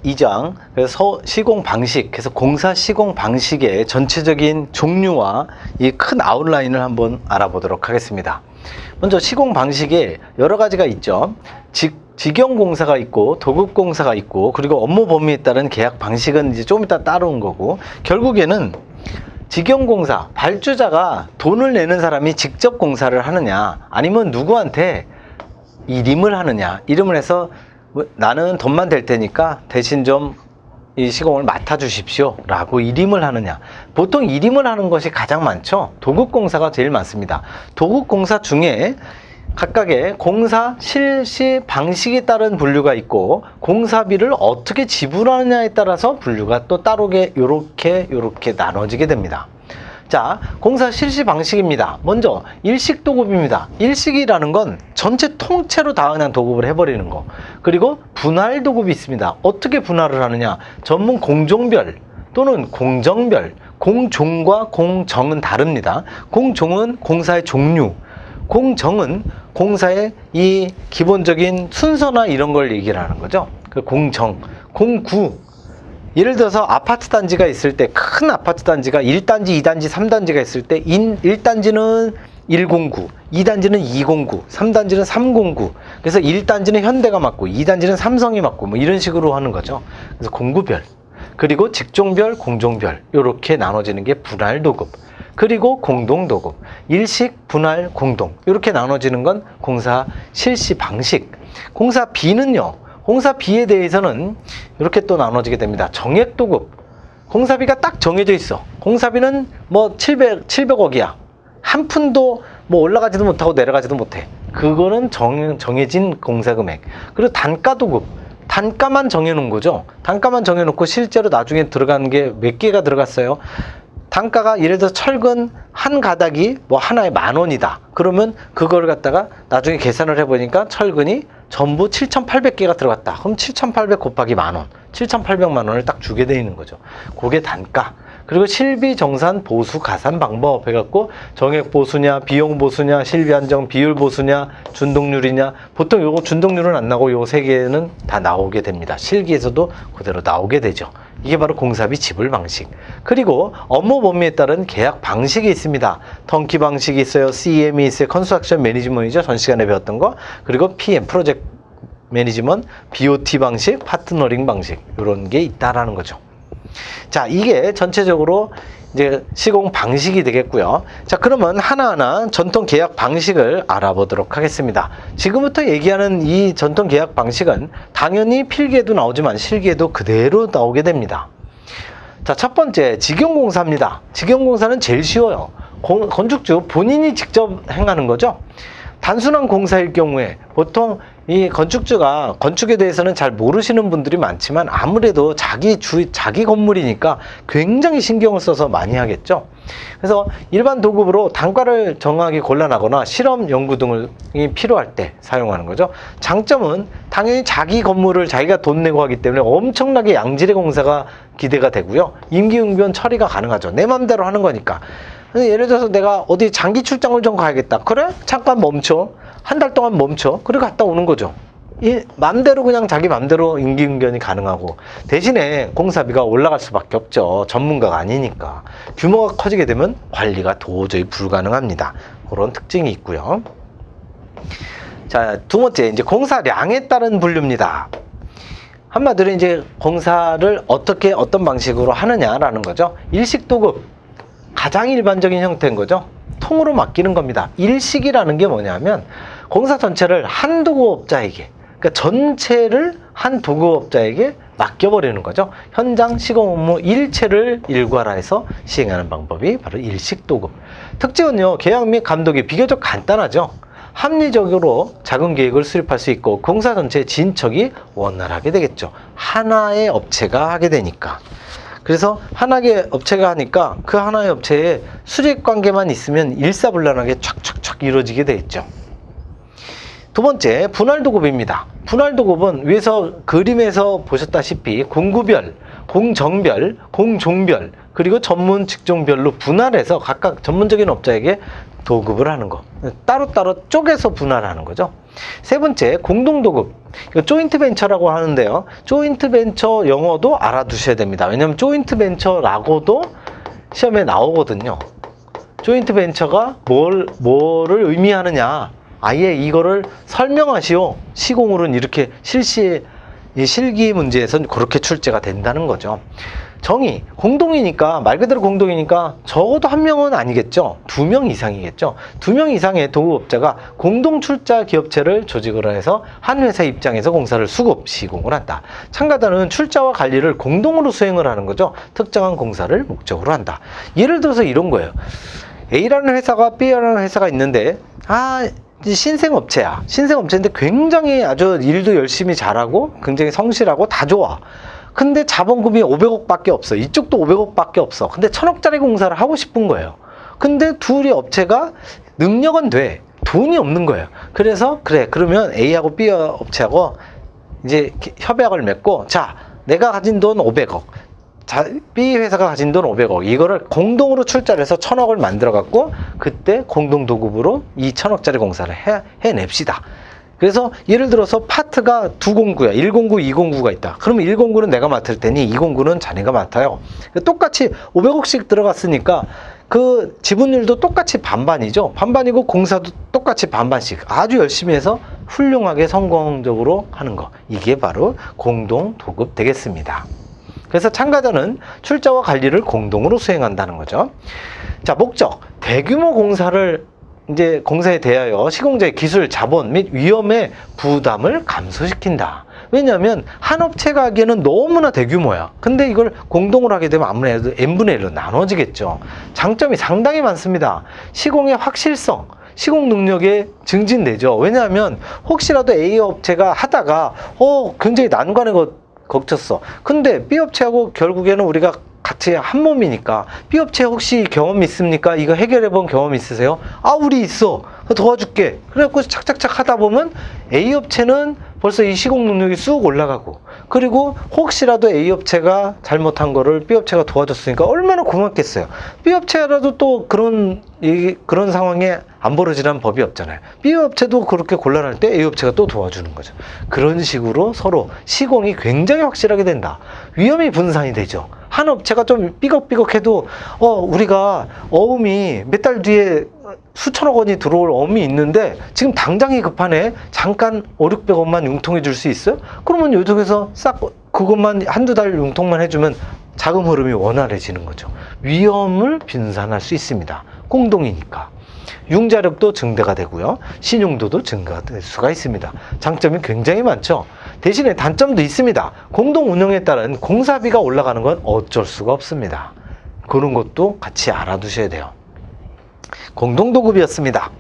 2장, 그래서 시공 방식, 그래서 공사 시공 방식의 전체적인 종류와 이 큰 아웃라인을 한번 알아보도록 하겠습니다. 먼저 시공 방식에 여러 가지가 있죠. 직영공사가 있고 도급공사가 있고, 그리고 업무 범위에 따른 계약 방식은 이제 좀 이따 따라온 거고, 결국에는 직영공사, 발주자가 돈을 내는 사람이 직접 공사를 하느냐, 아니면 누구한테 이름을 하느냐, 이름을 해서 나는 돈만 댈 테니까 대신 좀 이 시공을 맡아 주십시오 라고 일임을 하느냐. 보통 일임을 하는 것이 가장 많죠. 도급공사가 제일 많습니다. 도급공사 중에 각각의 공사 실시 방식에 따른 분류가 있고, 공사비를 어떻게 지불하느냐에 따라서 분류가 또 따르게 요렇게 나눠지게 됩니다. 자, 공사 실시 방식입니다. 먼저 일식 도급입니다. 일식이라는 건 전체 통째로 다 그냥 도급을 해버리는 거. 그리고 분할 도급이 있습니다. 어떻게 분할을 하느냐, 전문 공종별 또는 공정별, 공종과 공정은 다릅니다. 공종은 공사의 종류, 공정은 공사의 이 기본적인 순서나 이런 걸 얘기를 하는 거죠. 그 공정, 공구, 예를 들어서 아파트 단지가 있을 때, 큰 아파트 단지가 1단지, 2단지, 3단지가 있을 때 1단지는 109, 2단지는 209, 3단지는 309. 그래서 1단지는 현대가 맡고 2단지는 삼성이 맡고 뭐 이런 식으로 하는 거죠. 그래서 공구별, 그리고 직종별, 공종별, 이렇게 나눠지는 게 분할 도급, 그리고 공동 도급, 일식, 분할, 공동, 이렇게 나눠지는 건 공사 실시 방식. 공사비는요, 공사비에 대해서는 이렇게 또 나눠지게 됩니다. 정액 도급, 공사비가 딱 정해져 있어. 공사비는 뭐 700억이야. 한 푼도 뭐 올라가지도 못하고 내려가지도 못해. 그거는 정해진 공사 금액. 그리고 단가 도급, 단가만 정해놓은 거죠. 단가만 정해놓고 실제로 나중에 들어간 게 몇 개가 들어갔어요. 단가가 예를 들어서 철근 한 가닥이 뭐 하나에 10,000원이다. 그러면 그걸 갖다가 나중에 계산을 해보니까 철근이 전부 7,800개가 들어갔다. 그럼 7,800 곱하기 10,000원, 7,800만 원을 딱 주게 돼 있는 거죠. 그게 단가. 그리고 실비, 정산, 보수, 가산 방법 해갖고 정액 보수냐, 비용 보수냐, 실비 한정, 비율 보수냐, 준동률이냐. 보통 요거 준동률은 안 나오고 요 세 개는 다 나오게 됩니다. 실기에서도 그대로 나오게 되죠. 이게 바로 공사비 지불 방식. 그리고 업무 범위에 따른 계약 방식이 있습니다. 턴키 방식이 있어요. CM이 있어요. 컨스트럭션 매니지먼트이죠. 전 시간에 배웠던 거. 그리고 PM, 프로젝트 매니지먼트, BOT 방식, 파트너링 방식, 이런 게 있다라는 거죠. 자, 이게 전체적으로 이제 시공 방식이 되겠고요. 자, 그러면 하나하나 전통 계약 방식을 알아보도록 하겠습니다. 지금부터 얘기하는 이 전통 계약 방식은 당연히 필기에도 나오지만 실기에도 그대로 나오게 됩니다. 자, 첫 번째, 직영공사입니다. 직영공사는 제일 쉬워요. 건축주 본인이 직접 행하는 거죠. 단순한 공사일 경우에 보통 이 건축주가 건축에 대해서는 잘 모르시는 분들이 많지만 등아무래도 자기 건물이니까 굉장히 신경을 써서 많이 하겠죠. 그래서 일반 도급으로 단가를 정확하게 골라나거나 실험 연구 등이 필요할 때 사용하는 거죠. 장점은 당연히 자기 건물을 자기가 돈 내고 하기 때문에 엄청나게 양질의 공사가 기대가 되고요. 임기응변 처리가 가능하죠. 내 맘대로 하는 거니까. 예를 들어서 내가 어디 장기 출장을 좀 가야겠다. 그래? 잠깐 멈춰. 한 달 동안 멈춰. 그리고 갔다 오는 거죠. 이 맘대로 그냥 자기 맘대로 임기응변이 가능하고, 대신에 공사비가 올라갈 수밖에 없죠. 전문가가 아니니까. 규모가 커지게 되면 관리가 도저히 불가능합니다. 그런 특징이 있고요. 자, 두 번째, 이제 공사량에 따른 분류입니다. 한마디로 이제 공사를 어떻게 어떤 방식으로 하느냐라는 거죠. 일식 도급, 가장 일반적인 형태인 거죠. 통으로 맡기는 겁니다. 일식이라는 게 뭐냐면 공사 전체를 한 도급업자에게, 그러니까 전체를 한 도급업자에게 맡겨버리는 거죠. 현장 시공 업무 일체를 일괄화해서 시행하는 방법이 바로 일식 도급. 특징은요, 계약 및 감독이 비교적 간단하죠. 합리적으로 작은 계획을 수립할 수 있고 공사 전체의 진척이 원활하게 되겠죠. 하나의 업체가 하게 되니까. 그래서 하나의 업체가 하니까 그 하나의 업체에 수직 관계만 있으면 일사불란하게 촥촥촥 이루어지게 돼 있죠. 두 번째, 분할 도급입니다. 분할 도급은 위에서 그림에서 보셨다시피 공구별, 공정별, 공종별, 그리고 전문 직종별로 분할해서 각각 전문적인 업자에게 도급을 하는 거. 따로따로 쪼개서 분할하는 거죠. 세 번째, 공동도급. 이거 조인트 벤처라고 하는데요. 조인트 벤처 영어도 알아두셔야 됩니다. 왜냐하면 조인트 벤처라고도 시험에 나오거든요. 조인트 벤처가 뭐를 의미하느냐. 아예 이거를 설명하시오. 시공으로는 이렇게 이 실기 문제에서는 그렇게 출제가 된다는 거죠. 정의, 공동이니까, 말 그대로 공동이니까 적어도 한 명은 아니겠죠. 2명 이상이겠죠. 2명 이상의 도급업자가 공동 출자 기업체를 조직을 해서 한 회사 입장에서 공사를 수급, 시공을 한다. 참가자는 출자와 관리를 공동으로 수행을 하는 거죠. 특정한 공사를 목적으로 한다. 예를 들어서 이런 거예요. A라는 회사가 B라는 회사가 있는데, 신생업체야. 신생업체인데 굉장히 아주 일도 열심히 잘하고 굉장히 성실하고 다 좋아. 근데 자본금이 500억 밖에 없어. 이쪽도 500억 밖에 없어. 근데 1000억짜리 공사를 하고 싶은 거예요. 근데 둘이 업체가 능력은 돼. 돈이 없는 거예요. 그래서 그러면 A하고 B 업체하고 이제 협약을 맺고, 자, 내가 가진 돈 500억. B 회사가 가진 돈 500억. 이거를 공동으로 출자를 해서 1000억을 만들어 갖고 그때 공동 도급으로 이 1000억짜리 공사를 해냅시다. 그래서 예를 들어서 파트가 두 공구야. 1공구, 2공구가 있다. 그러면 1공구는 내가 맡을 테니 2공구는 자네가 맡아요. 똑같이 500억씩 들어갔으니까 그 지분율도 똑같이 반반이죠. 반반이고 공사도 똑같이 반반씩 아주 열심히 해서 훌륭하게 성공적으로 하는 거. 이게 바로 공동 도급 되겠습니다. 그래서 참가자는 출자와 관리를 공동으로 수행한다는 거죠. 자, 목적. 대규모 공사를 이제 공사에 대하여 시공자의 기술, 자본 및 위험의 부담을 감소시킨다. 왜냐하면 한 업체가 하기에는 너무나 대규모야. 근데 이걸 공동으로 하게 되면 아무래도 n분의 1로 나눠지겠죠. 장점이 상당히 많습니다. 시공의 확실성, 시공 능력에 증진되죠. 왜냐하면 혹시라도 A 업체가 하다가 굉장히 난관에 거쳤어. 근데 B 업체하고 결국에는 우리가 같이 한 몸이니까, B 업체 혹시 경험 있습니까? 이거 해결해 본 경험 있으세요? 우리 있어. 도와줄게. 그래갖고 착착착 하다 보면 A 업체는 벌써 이 시공 능력이 쑥 올라가고, 그리고 혹시라도 A 업체가 잘못한 거를 B 업체가 도와줬으니까 얼마나 고맙겠어요. B 업체라도 또 그런 상황에 안 벌어지라는 법이 없잖아요. B 업체도 그렇게 곤란할 때 A 업체가 또 도와주는 거죠. 그런 식으로 서로 시공이 굉장히 확실하게 된다. 위험이 분산이 되죠. 한 업체가 좀 삐걱삐걱해도 우리가 어음이 몇 달 뒤에 수천억 원이 들어올 어음이 있는데 지금 당장이 급하네. 잠깐 500~600원만 융통해 줄 수 있어요? 그러면 요쪽에서 싹 그것만 한두 달 융통만 해주면 자금 흐름이 원활해지는 거죠. 위험을 분산할 수 있습니다. 공동이니까. 융자력도 증대가 되고요. 신용도도 증가될 수가 있습니다. 장점이 굉장히 많죠. 대신에 단점도 있습니다. 공동 운영에 따른 공사비가 올라가는 건 어쩔 수가 없습니다. 그런 것도 같이 알아두셔야 돼요. 공동도급이었습니다.